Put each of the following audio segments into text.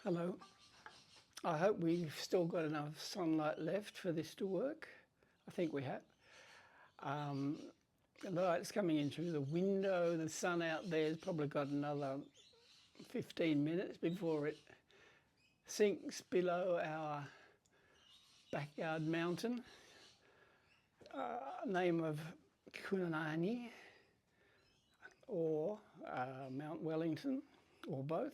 Hello. I hope we've still got enough sunlight left for this to work. I think we have. The light's coming in through the window. The sun out there's probably got another 15 minutes before it sinks below our backyard mountain. Name of Kunanani or Mount Wellington or both.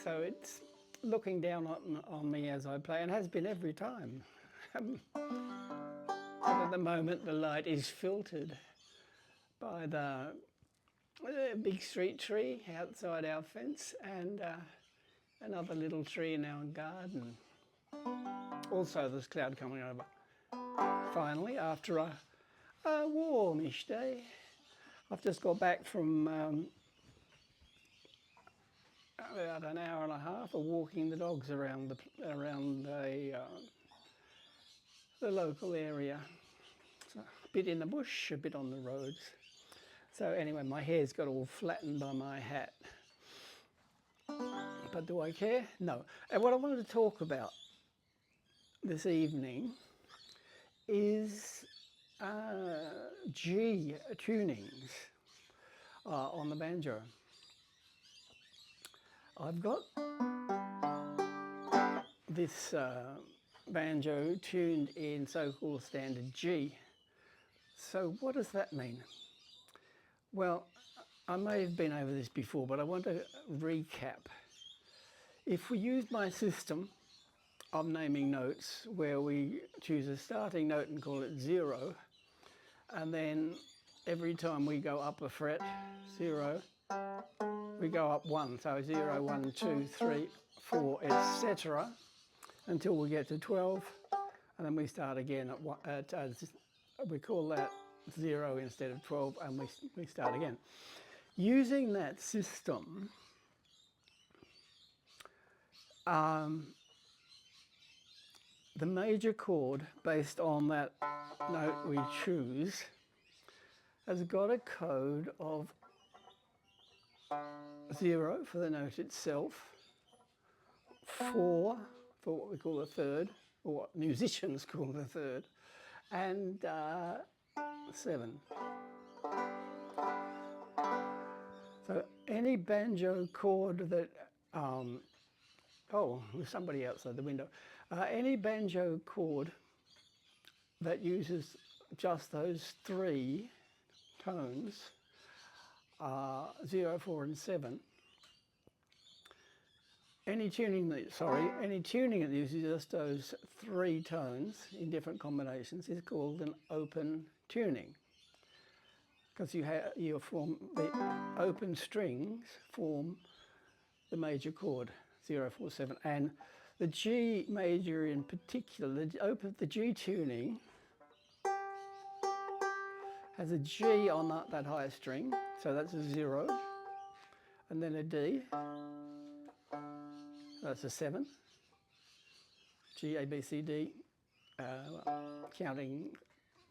So it's looking down on me as I play, and has been every time. But at the moment the light is filtered by the big street tree outside our fence and another little tree in our garden. Also there's cloud coming over. Finally, after a warmish day. I've just got back from about an hour and a half of walking the dogs around the local area. So a bit in the bush, a bit on the roads. So anyway, my hair's got all flattened by my hat. But do I care? No. And what I wanted to talk about this evening is G tunings on the banjo. I've got this banjo tuned in so-called standard G. So what does that mean? Well, I may have been over this before, but I want to recap. If we use my system of naming notes where we choose a starting note and call it 0, and then every time we go up a fret, 0, we go up 1, so 0, 1, 2, 3, 4, etc. until we get to 12, and then we start again at 1, we call that 0 instead of 12, and we start again. Using that system, the major chord based on that note we choose has got a code of 0 for the note itself, 4 for what we call the third, or what musicians call the third, and 7. So any banjo chord that, oh, there's somebody outside the window. Any banjo chord that uses just those 3 tones, 0, 4 and 7, any tuning that uses just those 3 tones in different combinations is called an open tuning, because you form the open strings form the major chord 0, 4, 7, and the G major in particular, the G tuning has a G on that higher string, so that's a 0, and then a D, that's a 7, G, A, B, C, D, counting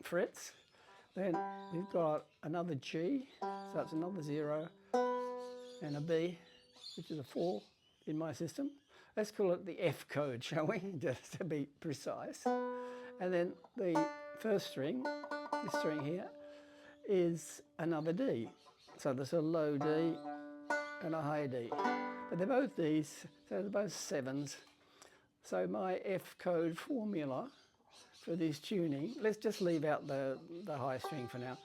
frets. Then we've got another G, so that's another 0, and a B, which is a 4 in my system. Let's call it the F code, shall we, just to be precise. And then the first string, this string here, is another D. So there's a low D and a high D. But they're both Ds, so they're both 7s. So my F code formula for this tuning, let's just leave out the high string for now.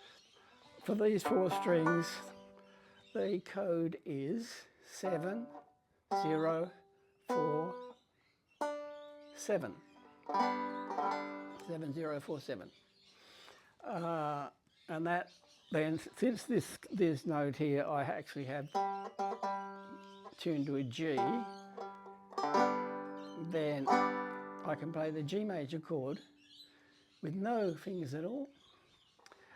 For these 4 strings, the code is 7, 0, 4, 7. 7, 0, 4, 7. And that then, since this note here I actually have tuned to a G, then I can play the G major chord with no fingers at all.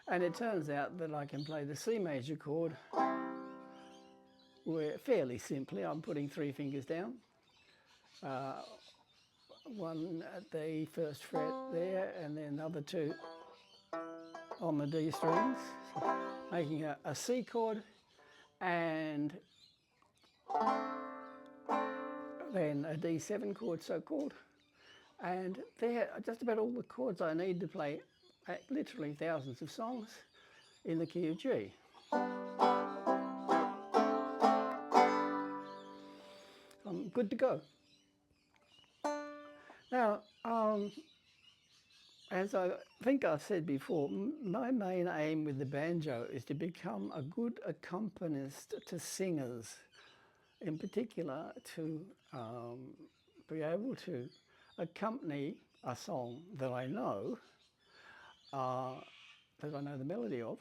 And it turns out that I can play the C major chord where fairly simply I'm putting 3 fingers down, 1 at the first fret there, and then another 2 on the D strings, making a C chord and then a D7 chord so-called, and they're just about all the chords I need to play literally thousands of songs in the key of G. I'm good to go. Now, as I think I've said before, my main aim with the banjo is to become a good accompanist to singers, in particular to be able to accompany a song that I know the melody of,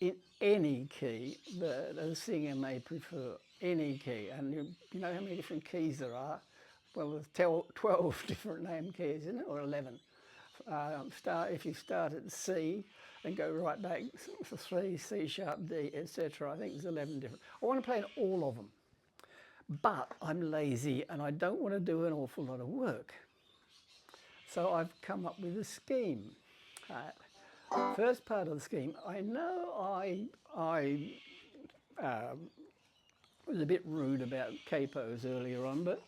in any key that a singer may prefer, any key. And you know how many different keys there are? Well, there's 12 different name keys, isn't it, or 11? If you start at C and go right back for 3, C sharp, D, etc. I think there's 11 different. I want to play in all of them, but I'm lazy and I don't want to do an awful lot of work. So I've come up with a scheme. First part of the scheme, I know I was a bit rude about capos earlier on, but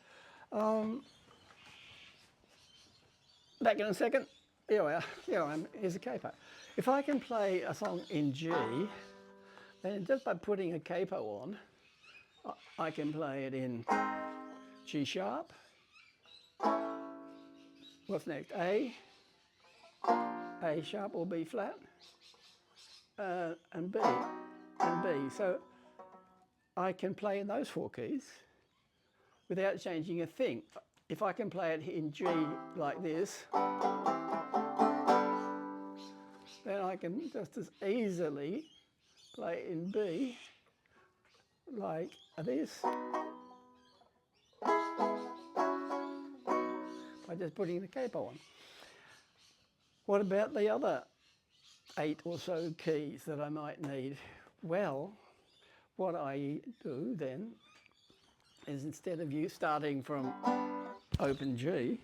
back in a second. Here I am, here's a capo. If I can play a song in G, then just by putting a capo on, I can play it in G sharp. What's next? A sharp or B flat, and B. So I can play in those 4 keys without changing a thing. If I can play it in G like this, then I can just as easily play it in B like this by just putting the capo on. What about the other 8 or so keys that I might need? Well, what I do then is, instead of you starting from open G,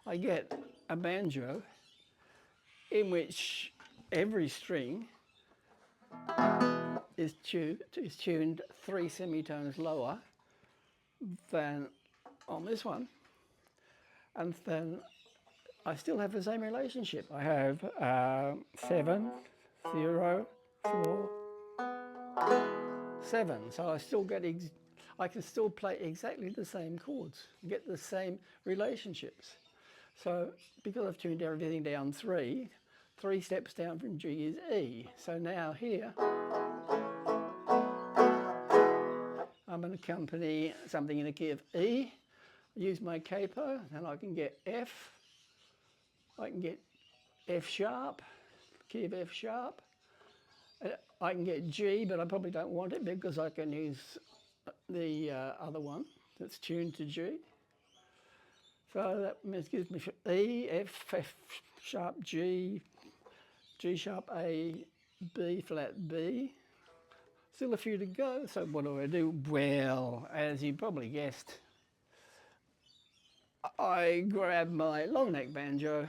I get a banjo in which every string is tuned 3 semitones lower than on this one, and then I still have the same relationship. I have 7, 0, 4, 7. So I still get I can still play exactly the same chords, get the same relationships. So because I've tuned everything down 3 steps down from G is E. So now here I'm going to accompany something in the key of E, use my capo, and I can get F. I can get F sharp, key of F sharp. I can get G, but I probably don't want it because I can use the other one that's tuned to G. So that gives me E, F, F sharp, G, G sharp, A, B flat, B. Still a few to go, so what do? Well, as you probably guessed, I grab my long neck banjo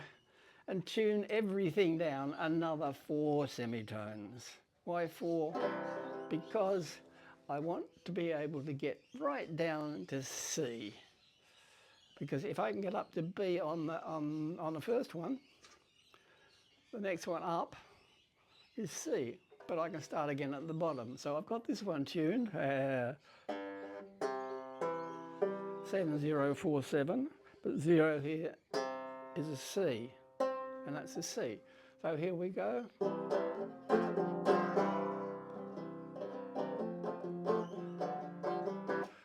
and tune everything down another 4 semitones. Why 4? Because I want to be able to get right down to C. Because if I can get up to B on the first one, the next one up is C. But I can start again at the bottom. So I've got this one tuned, 7047, but 0 here is a C, and that's a C. So here we go.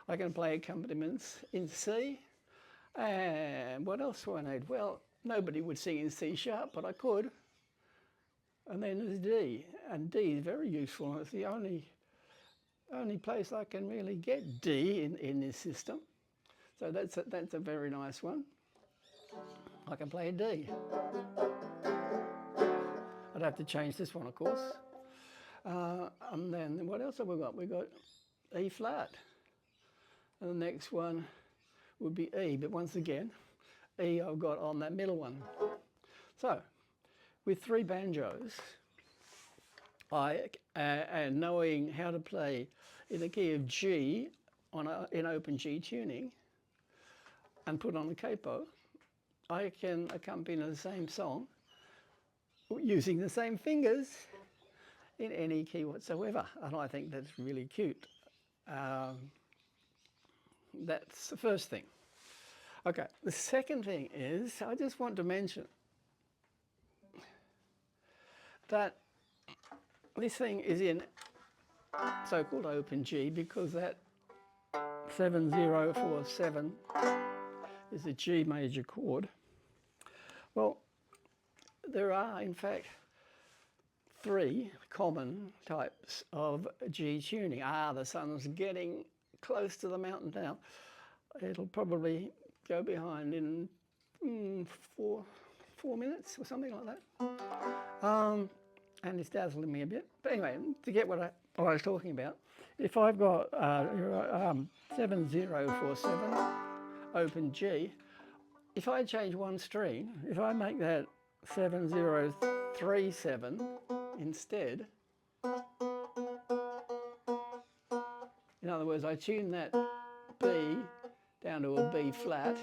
I can play accompaniments in C. And what else do I need? Well, nobody would sing in C sharp, but I could. And then there's D, and D is very useful. It's the only place I can really get D in this system. So that's a very nice one. I can play a D. I'd have to change this one, of course. And then what else have we got? We've got E flat. And the next one would be E, but once again, E I've got on that middle one. So, with 3 banjos, and knowing how to play in the key of G in open G tuning and put on a capo, I can accompany the same song using the same fingers in any key whatsoever, and I think that's really cute. That's the first thing. Okay, the second thing is, I just want to mention that this thing is in so-called open G because that 7047 is a G major chord. Well, there are in fact 3 common types of G tuning. The sun's getting close to the mountain now. It'll probably go behind in 4 minutes or something like that. And it's dazzling me a bit. But anyway, to get what I was talking about, if I've got 7047 open G, if I change one string, if I make that 7037 instead, in other words, I tune that B down to a B flat,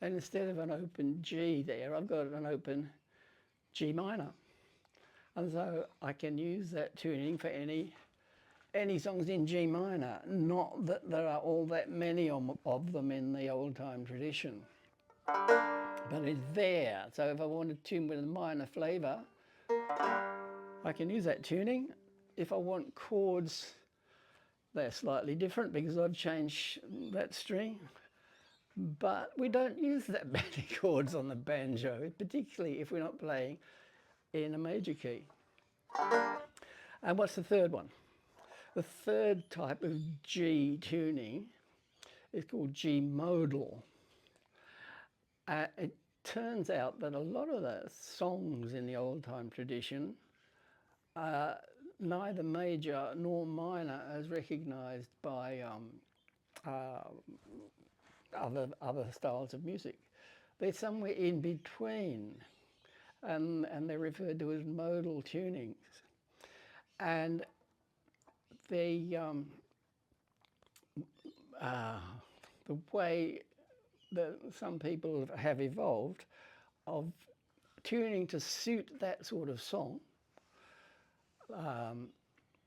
and instead of an open G there, I've got an open G minor. And so I can use that tuning for any songs in G minor, not that there are all that many of them in the old-time tradition. But it's there, so if I want to tune with a minor flavour, I can use that tuning. If I want chords, they're slightly different because I've changed that string. But we don't use that many chords on the banjo, particularly if we're not playing in a major key. And what's the third one? The third type of G tuning is called G modal. It turns out that a lot of the songs in the old-time tradition, neither major nor minor as recognised by other styles of music. They're somewhere in between, and they're referred to as modal tunings. And the way that some people have evolved of tuning to suit that sort of song,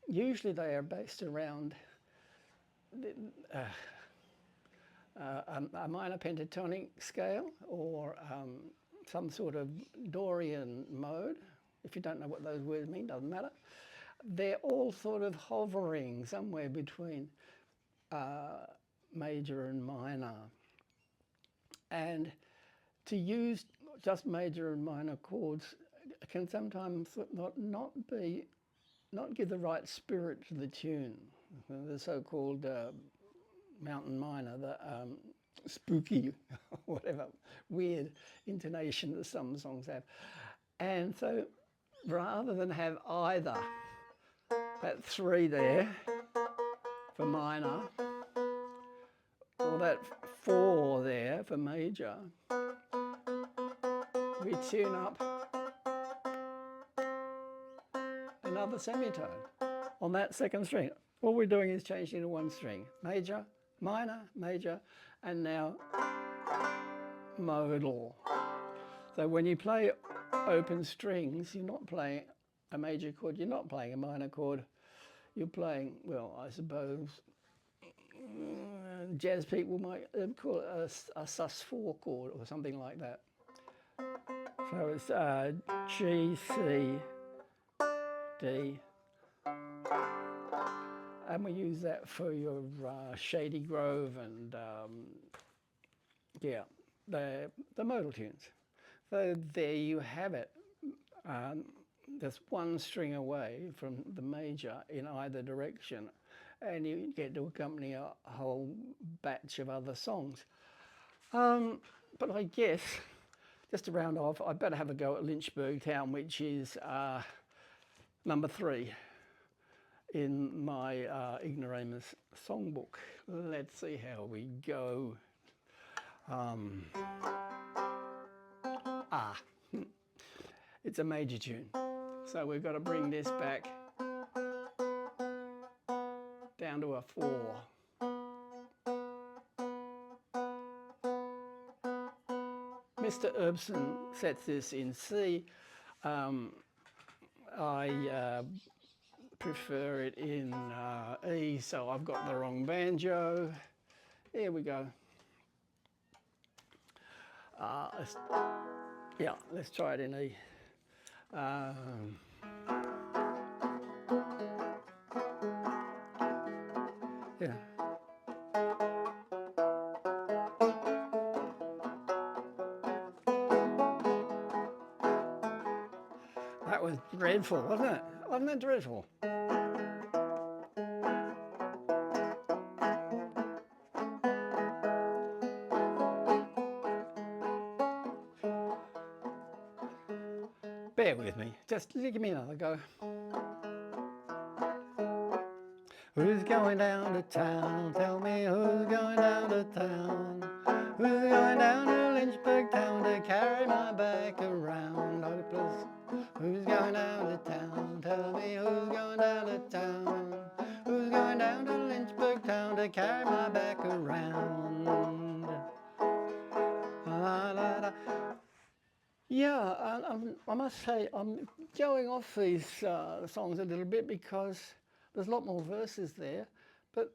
usually they are based around a minor pentatonic scale or some sort of Dorian mode. If you don't know what those words mean, doesn't matter. They're all sort of hovering somewhere between major and minor. And to use just major and minor chords can sometimes not give the right spirit to the tune. The so-called mountain minor, the spooky, whatever, weird intonation that some songs have. And so rather than have either that 3 there for minor, or that 4 there for major, we tune up another semitone on that second string. All we're doing is changing to one string. Major, minor, major, and now modal. So when you play open strings, you're not playing a major chord, you're not playing a minor chord, you're playing, well, I suppose, jazz people might call it a sus4 chord or something like that. So it's G, C, D, and we use that for your Shady Grove and yeah, the modal tunes. So there you have it. Just one string away from the major in either direction, and you get to accompany a whole batch of other songs. But I guess, just to round off, I better have a go at Lynchburg Town, which is number 3 in my Ignoramus songbook. Let's see how we go. It's a major tune, so we've got to bring this back down to a 4. Mr. Erbsen sets this in C. I prefer it in E, so I've got the wrong banjo. Here we go. Let's try it in E. Yeah. That was dreadful, wasn't it? Wasn't it dreadful? Bear with me. Just give me another go. Who's going down to town? Tell me who's going down to town? Who's going down to Lynchburg Town to carry my back around? Hopeless. Who's going down to town? Tell me who's going down to town? Who's going down to Lynchburg Town to carry my back around? Yeah, I must say I'm going off these songs a little bit because there's a lot more verses there, but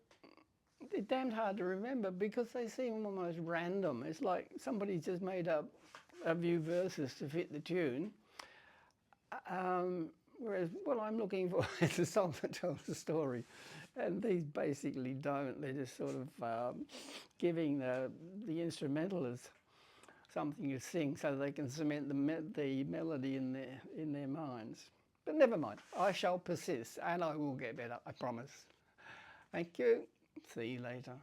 they're damned hard to remember because they seem almost random. It's like somebody just made up a few verses to fit the tune. Whereas what I'm looking for is a song that tells a story. And these basically don't. They're just sort of giving the instrumentalists something to sing so they can cement the melody in their minds. But never mind, I shall persist and I will get better, I promise. Thank you. See you later.